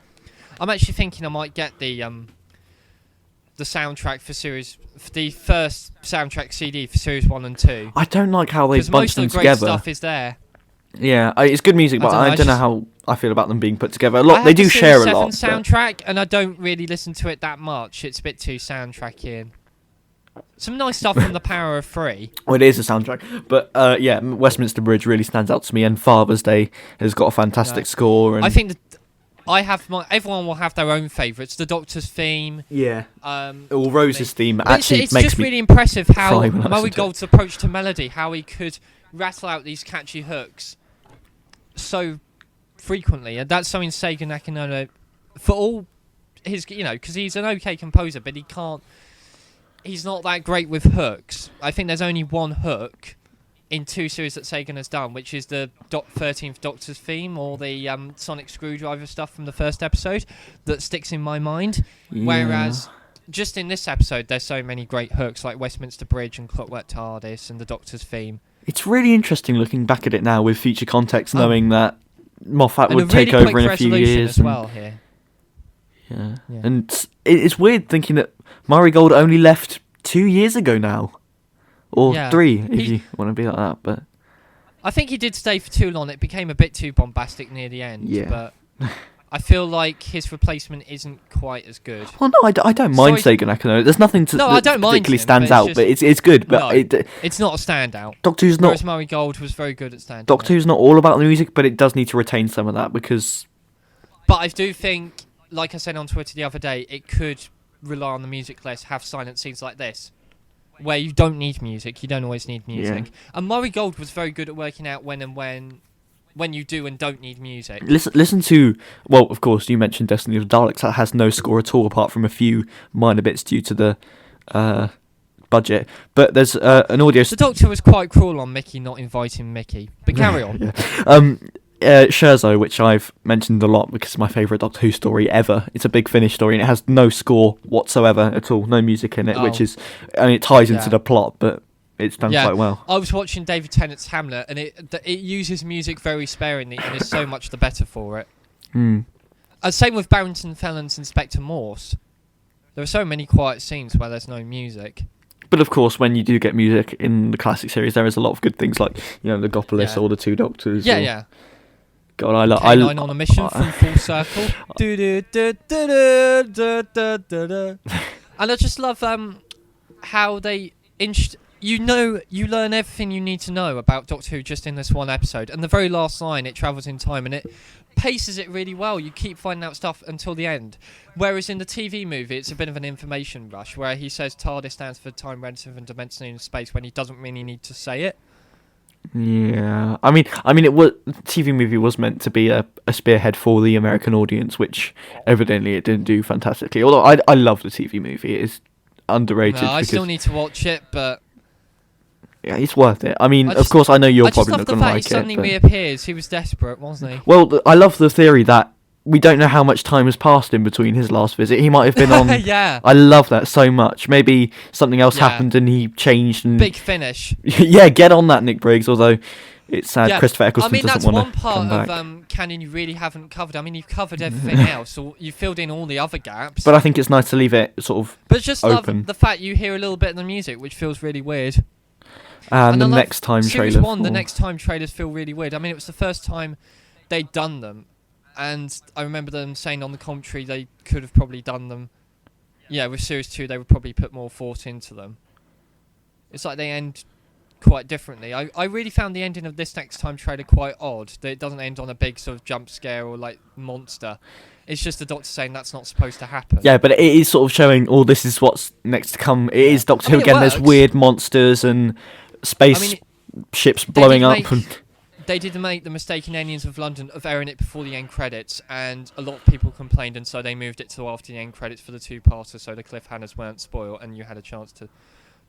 S2: I'm actually thinking I might get the soundtrack for the first soundtrack CD for Series 1 and 2.
S1: I don't like how they bunch them together.
S2: Most of the great stuff is there.
S1: Yeah, it's good music, but I don't know how I feel about them being put together. They do share a lot.
S2: Soundtrack, and I don't really listen to it that much. It's a bit too soundtracky. Some nice stuff from The Power of Three.
S1: Well, it is a soundtrack, but yeah, Westminster Bridge really stands out to me, and Father's Day has got a fantastic score. And
S2: I think everyone will have their own favourites. The Doctor's theme.
S1: Yeah. Rose's theme actually
S2: it's
S1: makes
S2: just
S1: me
S2: really impressive how
S1: Murray
S2: Gold's approach to melody, how he could rattle out these catchy hooks so frequently, and that's something Sega Nakanono, for all his, because he's an okay composer, but he's not that great with hooks. I think there's only one hook in 2 series that Sagan has done, which is the 13th Doctor's theme, or the Sonic Screwdriver stuff from the first episode, that sticks in my mind. Yeah. Whereas just in this episode, there's so many great hooks, like Westminster Bridge and Clockwork TARDIS and the Doctor's theme.
S1: It's really interesting looking back at it now with future context, knowing that Moffat would take over in a few years.
S2: As well here.
S1: Yeah. And it's weird thinking that Murray Gold only left 2 years ago now. Or 3, if you want to be like that. But
S2: I think he did stay for too long. It became a bit too bombastic near the end.
S1: Yeah.
S2: But I feel like his replacement isn't quite as good.
S1: Well, no, I don't mind Seigo Nakano. There's nothing that particularly stands out, but it's good. But
S2: it's not a standout.
S1: Doctor Who's not.
S2: Whereas Murray Gold was very good at standing.
S1: Doctor Who's not all about the music, but it does need to retain some of that because.
S2: But I do think, like I said on Twitter the other day, it could rely on the music less, have silent scenes like this, where you don't need music. You don't always need music. Yeah. And Murray Gold was very good at working out when you do and don't need music.
S1: Listen to, well, of course, you mentioned Destiny of the Daleks. That has no score at all, apart from a few minor bits due to the budget. But there's an audio.
S2: The Doctor was quite cruel on Mickey not inviting Mickey. But carry on.
S1: Scherzo, which I've mentioned a lot because it's my favourite Doctor Who story ever. It's a big Finish story and it has no score whatsoever at all, no music in it, which is, it ties into the plot, but it's done quite well.
S2: I was watching David Tennant's Hamlet, and it uses music very sparingly, and is so much the better for it. Same with Barrington Fellon's Inspector Morse. There are so many quiet scenes where there's no music.
S1: But of course, when you do get music in the classic series, there is a lot of good things like the Gopolis or the Two Doctors.
S2: Yeah.
S1: God, I love.
S2: K9 on a mission from Full Circle. And I just love how they you learn everything you need to know about Doctor Who just in this one episode. And the very last line, it travels in time, and it paces it really well. You keep finding out stuff until the end. Whereas in the TV movie, it's a bit of an information rush, where he says TARDIS stands for time, relative, and dimensional in space, when he doesn't really need to say it.
S1: Yeah, I mean, it was TV movie was meant to be a spearhead for the American audience, which evidently it didn't do fantastically. Although I love the TV movie, it is underrated.
S2: I still need to watch it, but
S1: yeah, it's worth it. I mean, of course, I know you're probably not going to like it. I just love the fact
S2: he suddenly reappears. He was desperate, wasn't he?
S1: Well, I love the theory that we don't know how much time has passed in between his last visit. He might have been on.
S2: Yeah.
S1: I love that so much. Maybe something else happened and he changed. And
S2: Big Finish.
S1: Yeah, get on that, Nick Briggs. Although it's sad Christopher Eccleston doesn't want to come back.
S2: I mean, that's one part of canon you really haven't covered. I mean, you've covered everything else, or you filled in all the other gaps.
S1: But I think it's nice to leave it sort of
S2: But just
S1: open.
S2: Love the fact you hear a little bit of the music, which feels really weird.
S1: And the next time trailer.
S2: Series 1, the next time trailers feel really weird. I mean, it was the first time they'd done them. And I remember them saying on the commentary they could have probably done them. Yeah, with Series 2, they would probably put more thought into them. It's like they end quite differently. I really found the ending of this Next Time trailer quite odd, that it doesn't end on a big sort of jump scare or like monster. It's just the Doctor saying that's not supposed to happen.
S1: Yeah, but it is sort of showing, this is what's next to come. It is Doctor Who again. There's weird monsters and space ships blowing up.
S2: They did make the mistake in Aliens of London of airing it before the end credits, and a lot of people complained, and so they moved it to after the end credits for the two-parter, so the cliffhangers weren't spoiled, and you had a chance to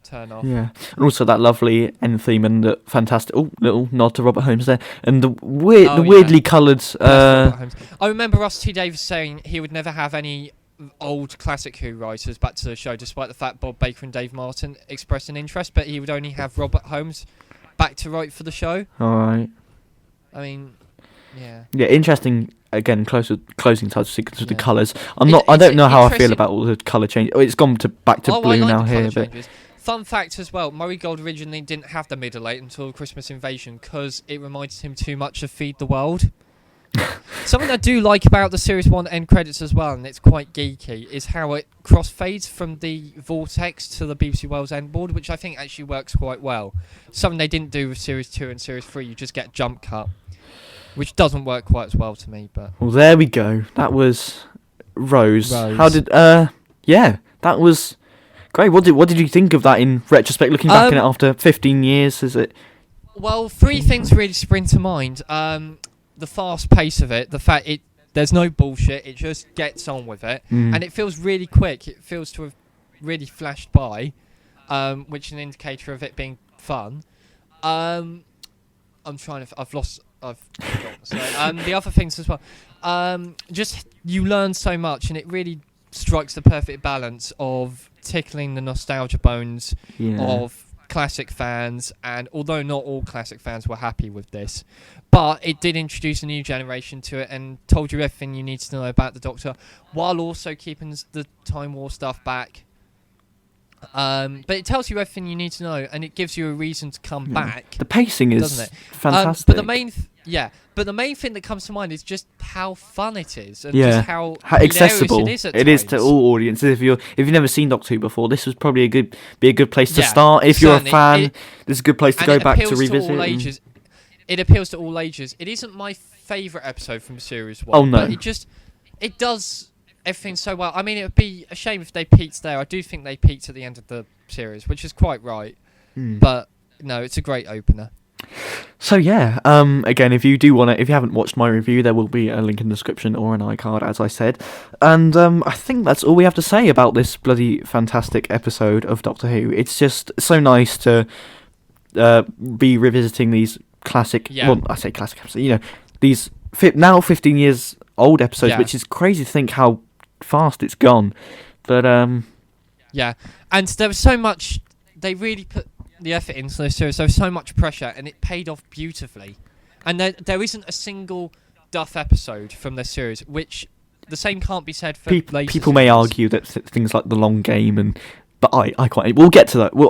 S2: turn off.
S1: Yeah, and also that lovely end theme and the fantastic little nod to Robert Holmes there, and the weirdly coloured.
S2: I remember Russ T Davies saying he would never have any old classic Who writers back to the show, despite the fact Bob Baker and Dave Martin expressed an interest, but he would only have Robert Holmes back to write for the show.
S1: All right.
S2: I mean, yeah.
S1: Yeah, interesting. Again, closing title sequence with the colours. I don't know how I feel about all the colour change. It's gone back to blue now here, but.
S2: Fun fact as well, Murray Gold originally didn't have the middle eight until Christmas Invasion because it reminded him too much of Feed the World. Something I do like about the Series 1 end credits as well, and it's quite geeky, is how it crossfades from the Vortex to the BBC Wales end board, which I think actually works quite well. Something they didn't do with Series 2 and Series 3, you just get jump cut, which doesn't work quite as well to me. But
S1: well, there we go. That was Rose. How did... yeah, that was... Great. What did you think of that in retrospect, looking back on it after 15 years? Is it?
S2: Well, three things really spring to mind. The fast pace of it, the fact there's no bullshit, it just gets on with it, and it feels really quick. It feels to have really flashed by, which is an indicator of it being fun. I've forgotten. So, the other things as well. Just you learn so much, and it really strikes the perfect balance of tickling the nostalgia bones of classic fans, and although not all classic fans were happy with this, but it did introduce a new generation to it and told you everything you need to know about the Doctor, while also keeping the Time War stuff back. But it tells you everything you need to know, and it gives you a reason to come back.
S1: The pacing is
S2: doesn't it?
S1: fantastic.
S2: But the main thing that comes to mind is just how fun it is, and just how
S1: accessible
S2: it is at times.
S1: To all audiences. If you've never seen Doctor Who before, this was probably a good place to start. If you're a fan, this is a good place to go back to revisit.
S2: All ages. It appeals to all ages. It isn't my favourite episode from Series 1.
S1: Oh no!
S2: But it does everything so well. I mean, it would be a shame if they peaked there. I do think they peaked at the end of the series, which is quite right. But no, it's a great opener.
S1: So yeah, again, if you haven't watched my review, there will be a link in the description or an iCard, as I said. And I think that's all we have to say about this bloody fantastic episode of Doctor Who. It's just so nice to be revisiting these classic. Yeah. Well, I say classic episodes. These now 15 years old episodes, which is crazy to think how fast it's gone. But
S2: yeah, and there was so much. They really put the effort into this series. There was so much pressure, and it paid off beautifully. And there isn't a single duff episode from this series, which the same can't be said for later
S1: people may argue that things like The Long Game but I quite. We'll get to that. We'll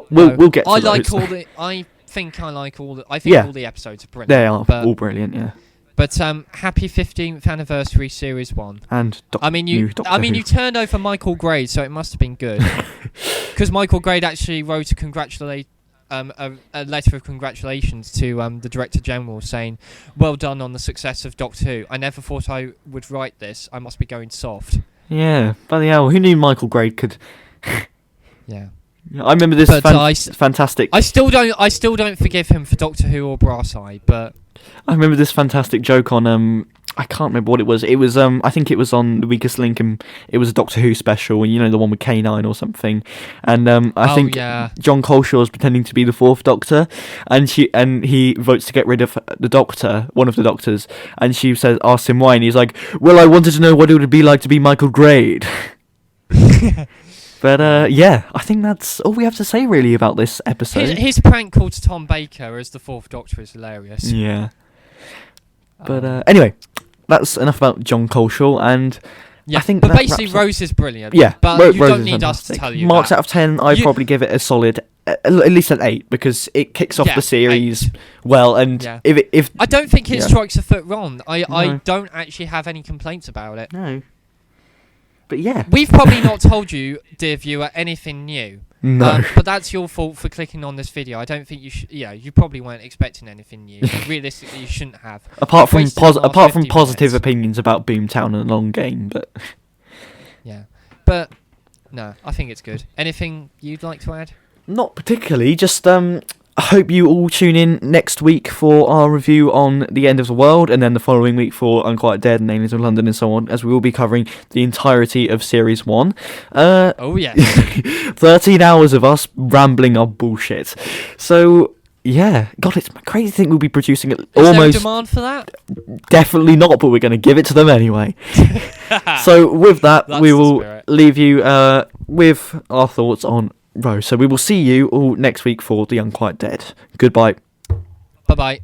S1: get to those.
S2: I think all the episodes are brilliant.
S1: They are all brilliant, yeah.
S2: But happy 15th anniversary Series 1.
S1: And
S2: you turned over Michael Grade, so it must have been good. Because Michael Grade actually wrote a letter of congratulations to the Director General, saying, "Well done on the success of Doctor Who. I never thought I would write this. I must be going soft."
S1: Yeah, bloody hell! Who knew Michael Grade could?
S2: Yeah.
S1: I remember this fantastic.
S2: I still don't forgive him for Doctor Who or Brass Eye, but
S1: I remember this fantastic joke on I can't remember what it was. It was I think it was on The Weakest Link, and it was a Doctor Who special, and the one with K9 or something. And I think John Coleshaw is pretending to be the fourth Doctor, and he votes to get rid of the Doctor, one of the Doctors, and she asks him why, and he's like, "Well, I wanted to know what it would be like to be Michael Grade." But yeah, I think that's all we have to say really about this episode.
S2: His prank call to Tom Baker as the fourth Doctor is hilarious.
S1: Yeah. But anyway, that's enough about John Coleshaw, and I think.
S2: But basically, Rose is brilliant.
S1: Yeah,
S2: but you don't need us to tell you.
S1: Marks out of 10, I'd probably give it a solid, at least an 8, because it kicks off the series well, and if
S2: I don't think it strikes a foot wrong. I don't actually have any complaints about it.
S1: No. But yeah.
S2: We've probably not told you, dear viewer, anything new.
S1: No.
S2: But that's your fault for clicking on this video. I don't think you should. Yeah, you probably weren't expecting anything new. Realistically, you shouldn't have.
S1: Apart from
S2: Wasted the last 50
S1: positive
S2: minutes.
S1: opinions about Boomtown and a long game, but
S2: Yeah, but no, I think it's good. Anything you'd like to add?
S1: not particularly. Just I hope you all tune in next week for our review on The End of the World, and then the following week for Unquiet Dead and Aliens of London and so on, as we will be covering the entirety of Series 1.
S2: Oh, yes.
S1: 13 hours of us rambling our bullshit. So, yeah. God, it's crazy to think we'll be producing it
S2: Is
S1: almost...
S2: there demand for that?
S1: Definitely not, but we're going to give it to them anyway. So, with that,
S2: That's
S1: we
S2: the
S1: will
S2: spirit.
S1: leave you with our thoughts on Row. So we will see you all next week for The Unquiet Dead. Goodbye.
S2: Bye-bye.